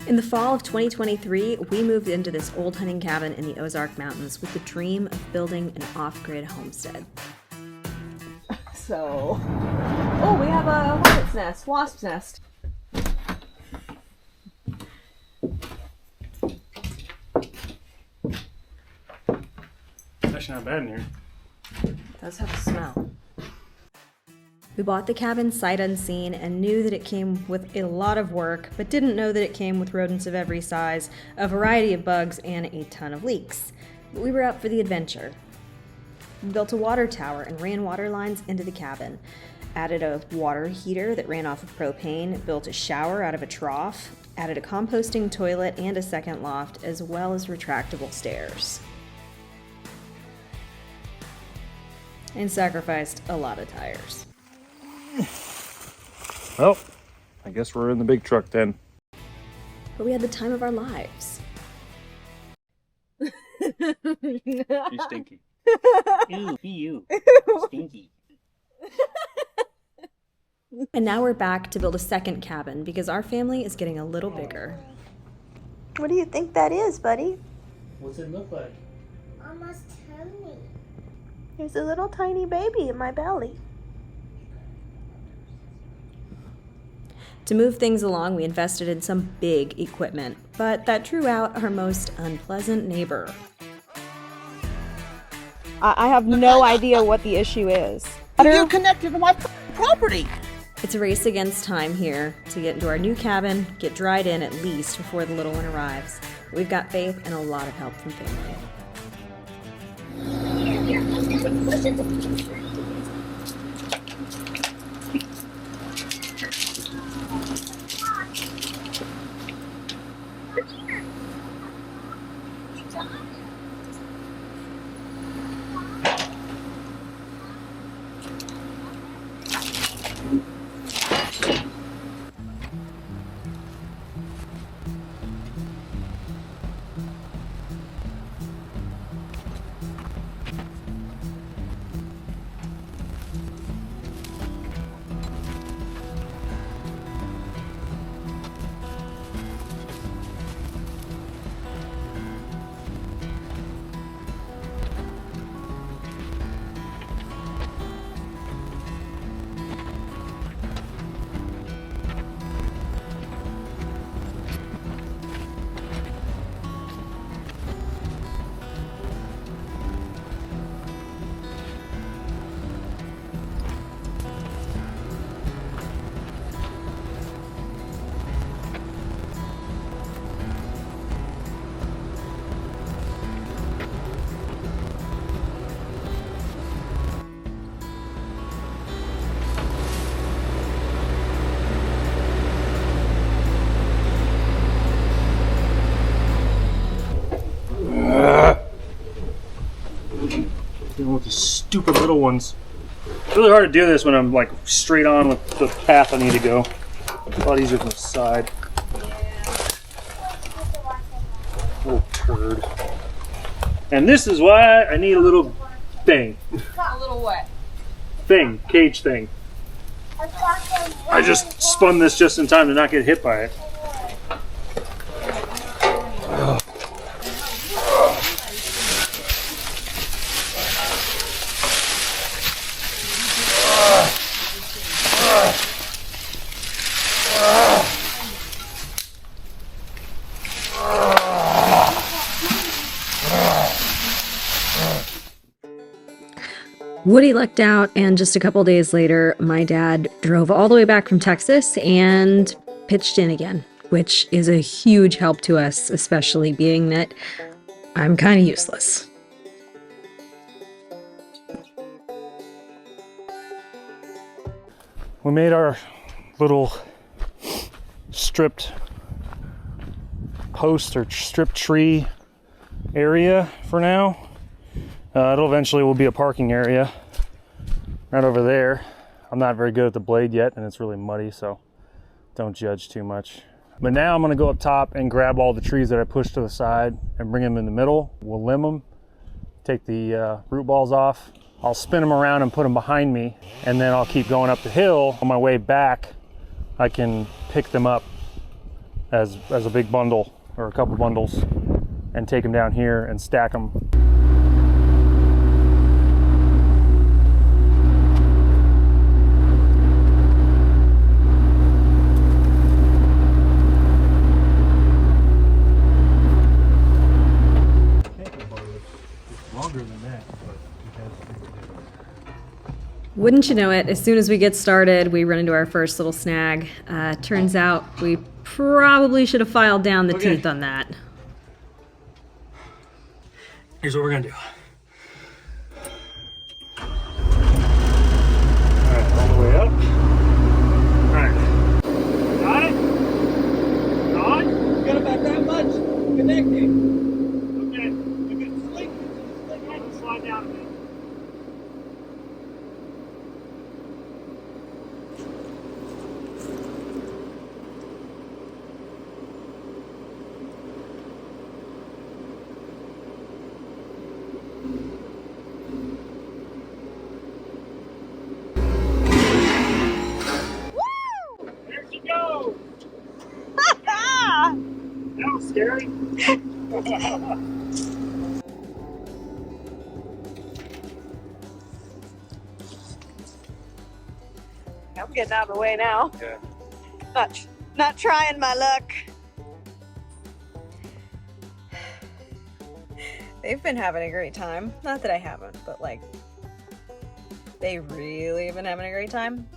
In the fall of 2023, we moved into this old hunting cabin in the Ozark Mountains with the dream of building an off-grid homestead. So, oh, we have a hornet's nest, wasp's nest. It's actually not bad in here. It does have a smell. We bought the cabin sight unseen and knew that it came with a lot of work, but didn't know that it came with rodents of every size, a variety of bugs, and a ton of leaks. But we were up for the adventure. We built a water tower and ran water lines into the cabin, added a water heater that ran off of propane, built a shower out of a trough, added a composting toilet and a second loft, as well as retractable stairs. And sacrificed a lot of tires. Well, I guess we're in the big truck then. But we had the time of our lives. You stinky. Ew, you. Stinky. And now we're back to build a second cabin because our family is getting a little bigger. What do you think that is, buddy? What's it look like? Almost tiny. There's a little tiny baby in my belly. To move things along, we invested in some big equipment, but that drew out our most unpleasant neighbor. I have no idea what the issue is. You're connected to my property. It's a race against time here to get into our new cabin, get dried in at least before the little one arrives. We've got faith and a lot of help from family. Dealing with these stupid little ones. It's really hard to do this when I'm like straight on with the path I need to go. It's a lot easier from the side. Little turd. And this is why I need a little thing. A little what? Thing. Cage thing. I just spun this just in time to not get hit by it. Woody lucked out, and just a couple days later, my dad drove all the way back from Texas and pitched in again, which is a huge help to us, especially being that I'm kind of useless. We made our little stripped post or stripped tree area for now. It'll eventually will be a parking area right over there. I'm not very good at the blade yet, and it's really muddy, so don't judge too much. But now I'm gonna go up top and grab all the trees that I pushed to the side and bring them in the middle. We'll limb them, take the root balls off. I'll spin them around and put them behind me, and then I'll keep going up the hill. On my way back, I can pick them up as a big bundle or a couple bundles and take them down here and stack them. Longer than that, but it has. Wouldn't you know it, as soon as we get started, we run into our first little snag. Turns out we probably should have filed down the teeth on that. Here's what we're gonna do. Alright, all the way up. Alright. Got it? Got it? Got about that much connecting. Okay. You can sleep. Slide down a bit. There she goes! That was scary. I'm getting out of the way now. Yeah. Not trying my luck. They've been having a great time. Not that I haven't, but like, they really have been having a great time.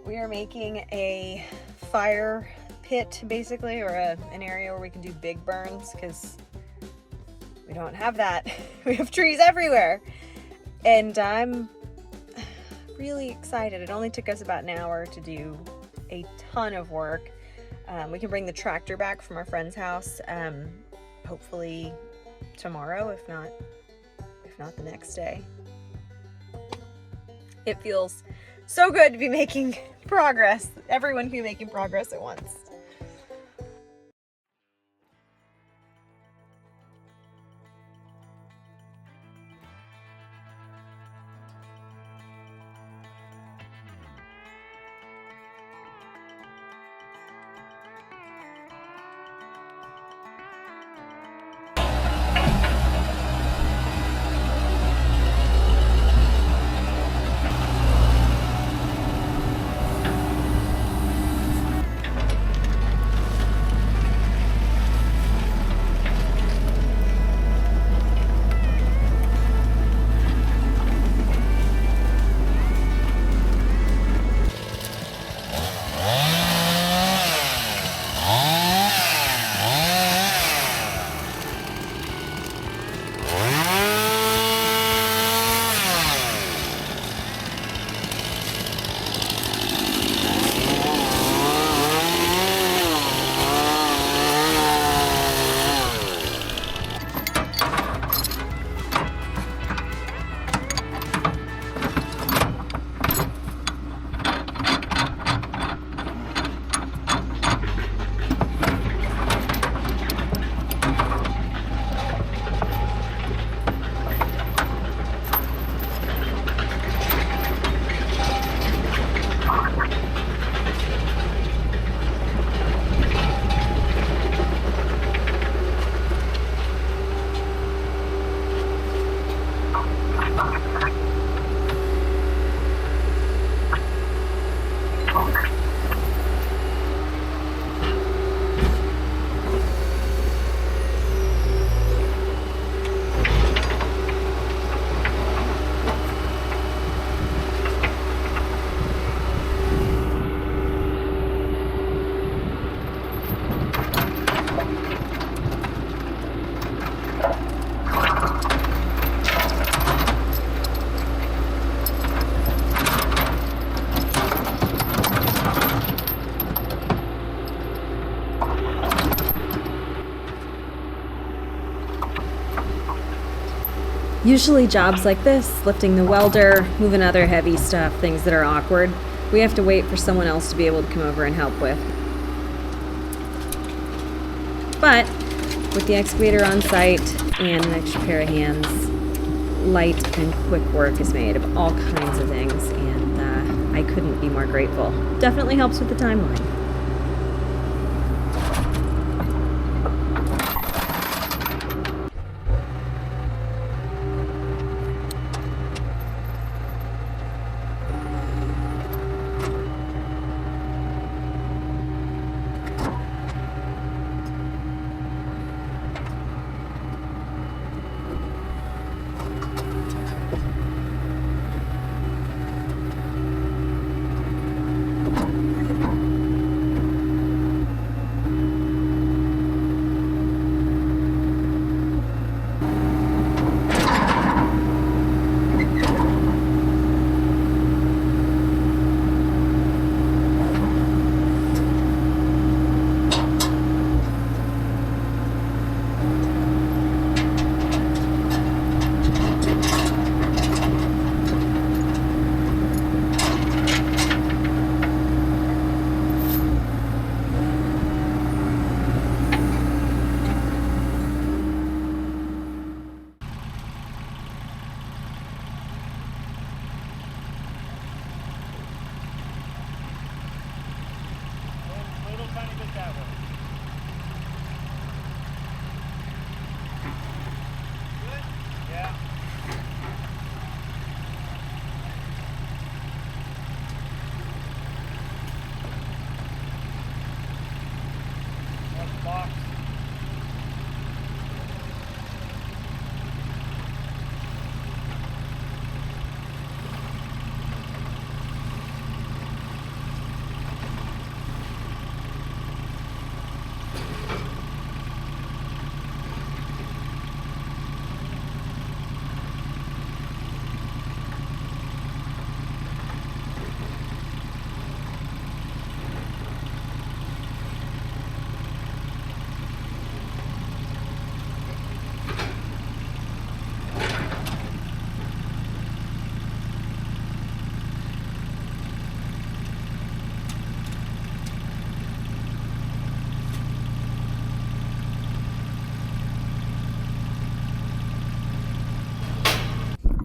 We are making a fire pit, basically, or an area where we can do big burns, because we don't have that. We have trees everywhere. And I'm really excited. It only took us about an hour to do a ton of work. We can bring the tractor back from our friend's house, hopefully tomorrow, if not the next day. It feels so good to be making progress. Everyone can be making progress at once. Usually jobs like this, lifting the welder, moving other heavy stuff, things that are awkward, we have to wait for someone else to be able to come over and help with. But with the excavator on site and an extra pair of hands, light and quick work is made of all kinds of things, and I couldn't be more grateful. Definitely helps with the timeline. Yeah. That's the box.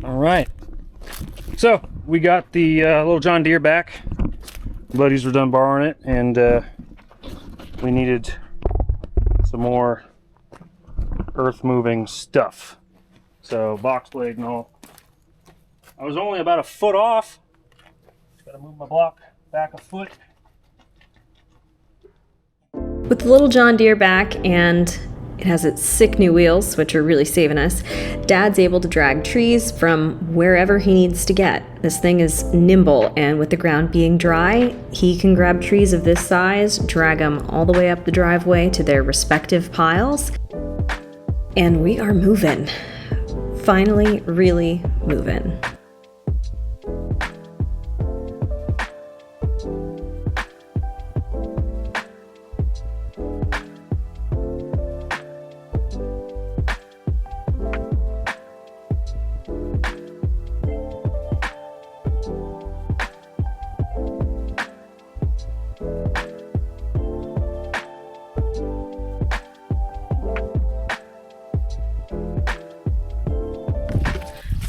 All right, so we got the little John Deere back. Buddies were done borrowing it, and we needed some more earth moving stuff. So box blade and all. I was only about a foot off. Gotta move my block back a foot. With the little John Deere back, and it has its sick new wheels, which are really saving us, Dad's able to drag trees from wherever he needs to get. This thing is nimble, and with the ground being dry, he can grab trees of this size, drag them all the way up the driveway to their respective piles, and we are moving. Finally, really moving.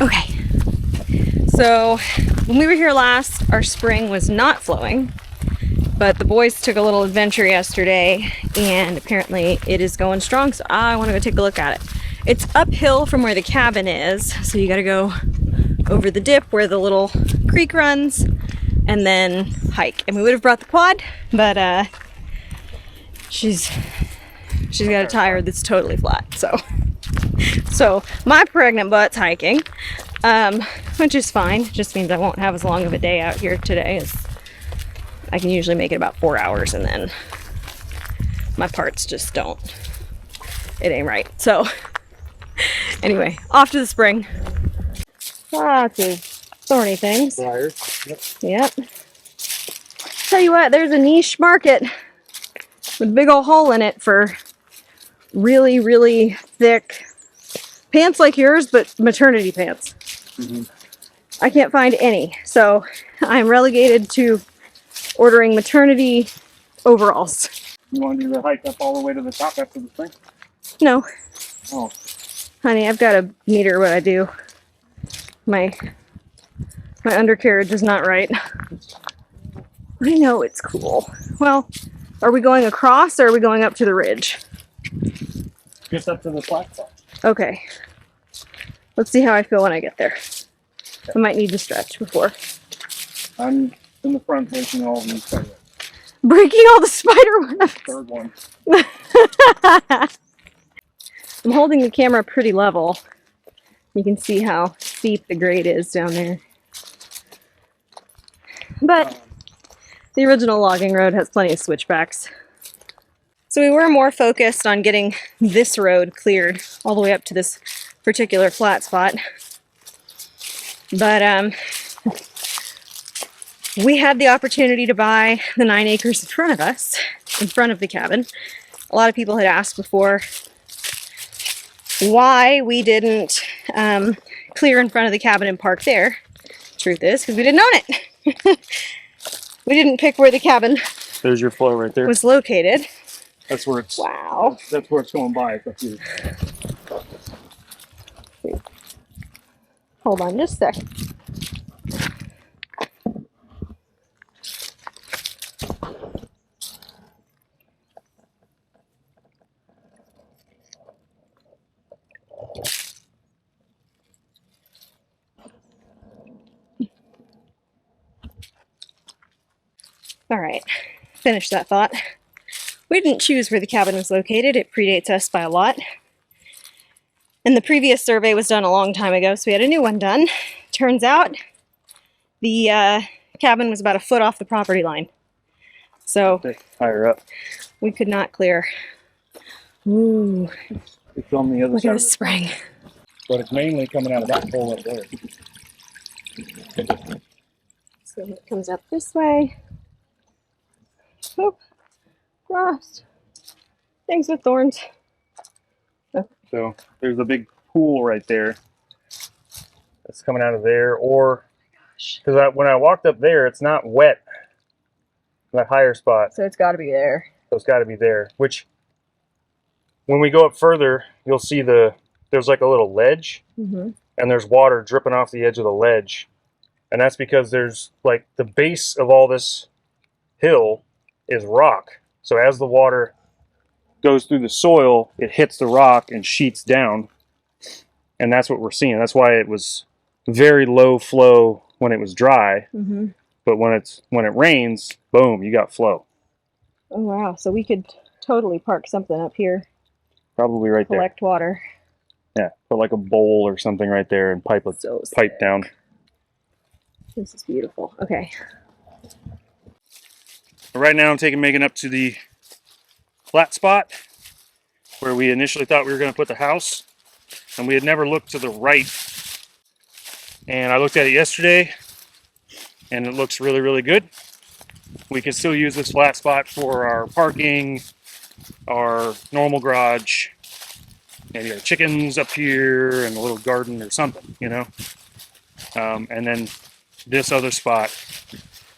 Okay, so when we were here last, our spring was not flowing, but the boys took a little adventure yesterday, and apparently it is going strong, so I want to go take a look at it. It's uphill from where the cabin is, so you got to go over the dip where the little creek runs, and then hike. And we would have brought the quad, but she's got a tire that's totally flat, so my pregnant butt's hiking, which is fine. Just means I won't have as long of a day out here today, as I can usually make it about 4 hours, and then my parts just don't. It ain't right. So anyway, off to the spring. Lots of thorny things. Yep. Tell you what, there's a niche market with a big old hole in it for really, really thick pants like yours, but maternity pants. Mm-hmm. I can't find any, so I'm relegated to ordering maternity overalls. You want to do the hike up all the way to the top after the spring? No. Oh. Honey, I've got to meter what I do. My undercarriage is not right. I know it's cool. Well, are we going across or are we going up to the ridge? Just up to the flat spot. Okay. Let's see how I feel when I get there. I might need to stretch before. I'm in the front breaking all of these spider webs. Breaking all the spider webs! Third one. I'm holding the camera pretty level. You can see how steep the grade is down there. But the original logging road has plenty of switchbacks. So we were more focused on getting this road cleared all the way up to this particular flat spot. But we had the opportunity to buy the 9 acres in front of us, in front of the cabin. A lot of people had asked before why we didn't clear in front of the cabin and park there. Truth is, because we didn't own it. We didn't pick where the cabin There's your flow right there. was located. That's where it's. Wow. That's where it's going by. It's up here. Hold on just a sec. All right, finish that thought. We didn't choose where the cabin was located. It predates us by a lot. And the previous survey was done a long time ago, so we had a new one done. Turns out the cabin was about a foot off the property line. So Higher up. we could not clear. Ooh, It's on the other look side. at this spring. But it's mainly coming out of that hole up there. So it comes up this way. Oh, frost. Things with thorns. So there's a big pool right there that's coming out of there, or because when I walked up there, it's not wet. That higher spot, So it's got to be there. so it's got to be there. Which, when we go up further, you'll see there's like a little ledge, Mm-hmm. and there's water dripping off the edge of the ledge, and that's because there's like the base of all this hill is rock. So as the water goes through the soil, it hits the rock and sheets down, and that's what we're seeing. That's why it was very low flow when it was dry, Mm-hmm. but when it rains, boom, you got flow. Oh, wow. So we could totally park something up here, Probably right there. collect water. Yeah, put like a bowl or something right there and pipe So pipe down. this is beautiful. Okay. Right now, I'm making up to the flat spot where we initially thought we were going to put the house, and we had never looked to the right. And I looked at it yesterday, and it looks really, really good. We can still use this flat spot for our parking, our normal garage, maybe our chickens up here, and a little garden or something, you know. And then this other spot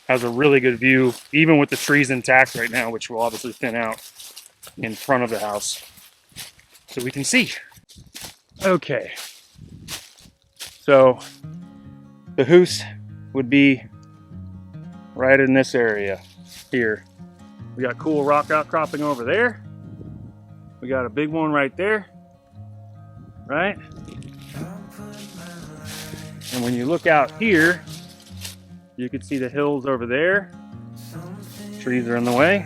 has a really good view, even with the trees intact right now, which will obviously thin out in front of the house, so we can see. Okay, so the house would be right in this area here. We got cool rock outcropping over there. We got a big one right there, right? And when you look out here, you can see the hills over there. Trees are in the way.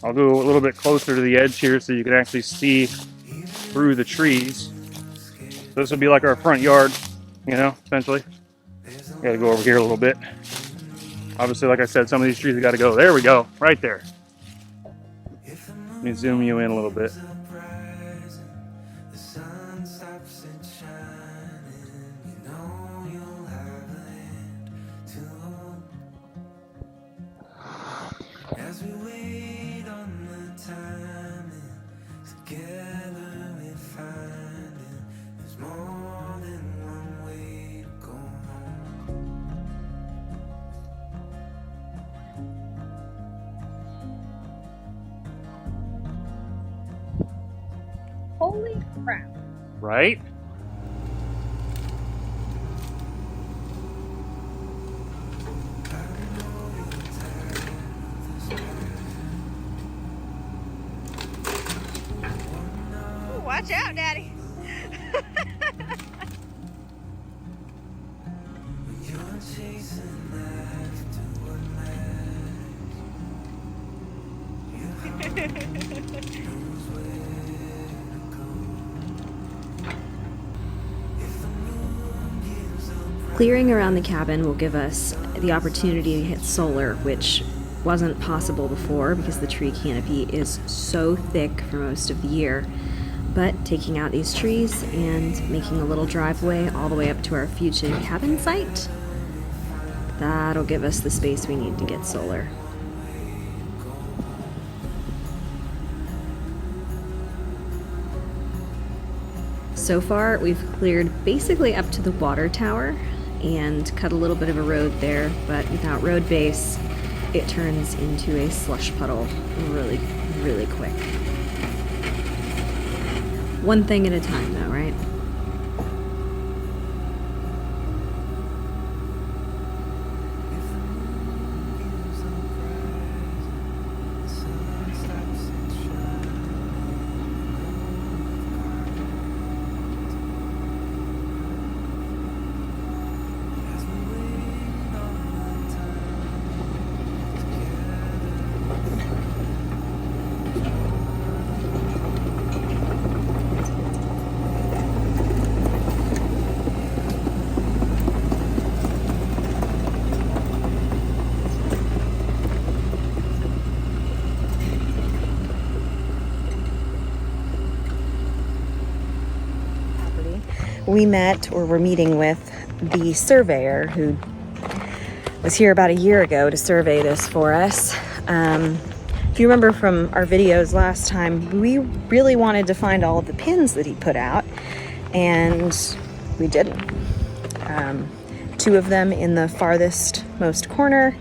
I'll go a little bit closer to the edge here so you can actually see through the trees. This would be like our front yard, you know, essentially. Gotta go over here a little bit. Obviously, like I said, some of these trees have got to go. There we go, right there. Let me zoom you in a little bit. Holy crap. Right? Ooh, watch out, Daddy. Clearing around the cabin will give us the opportunity to hit solar, which wasn't possible before because the tree canopy is so thick for most of the year. But taking out these trees and making a little driveway all the way up to our future cabin site, that'll give us the space we need to get solar. So far, we've cleared basically up to the water tower and cut a little bit of a road there, but without road base, it turns into a slush puddle really, really quick. One thing at a time, though, right? we met, or were meeting with, the surveyor who was here about a year ago to survey this for us. If you remember from our videos last time, we really wanted to find all of the pins that he put out, and we didn't. 2 of them in the farthest most corner,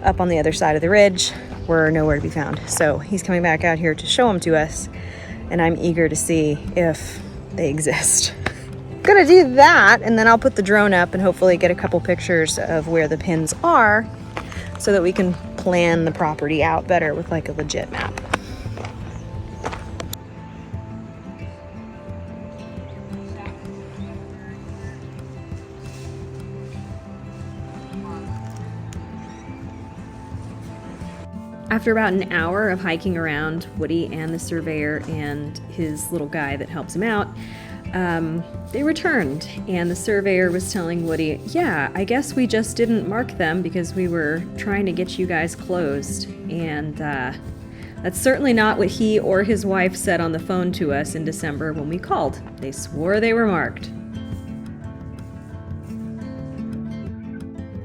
up on the other side of the ridge, were nowhere to be found. So he's coming back out here to show them to us, and I'm eager to see if they exist. Gonna do that, and then I'll put the drone up and hopefully get a couple pictures of where the pins are so that we can plan the property out better with like a legit map. After about an hour of hiking around, Woody and the surveyor and his little guy that helps him out, they returned, and the surveyor was telling Woody, yeah, I guess we just didn't mark them because we were trying to get you guys closed. And that's certainly not what he or his wife said on the phone to us in December when we called. They swore they were marked.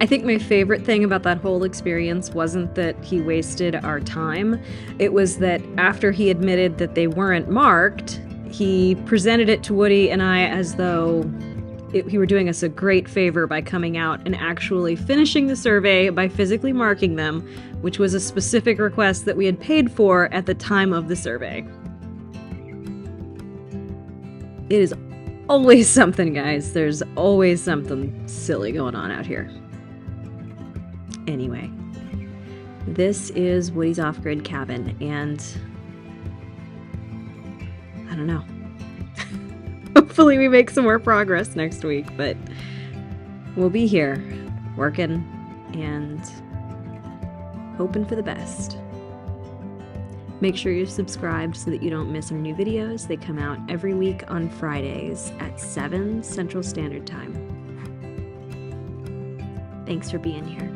I think my favorite thing about that whole experience wasn't that he wasted our time. It was that after he admitted that they weren't marked, he presented it to Woody and I as though he were doing us a great favor by coming out and actually finishing the survey by physically marking them, which was a specific request that we had paid for at the time of the survey. It is always something, guys. There's always something silly going on out here. Anyway, this is Woody's off-grid cabin, and I don't know. Hopefully we make some more progress next week, but we'll be here working and hoping for the best. Make sure you're subscribed so that you don't miss our new videos. They come out every week on Fridays at 7 Central Standard Time. Thanks for being here.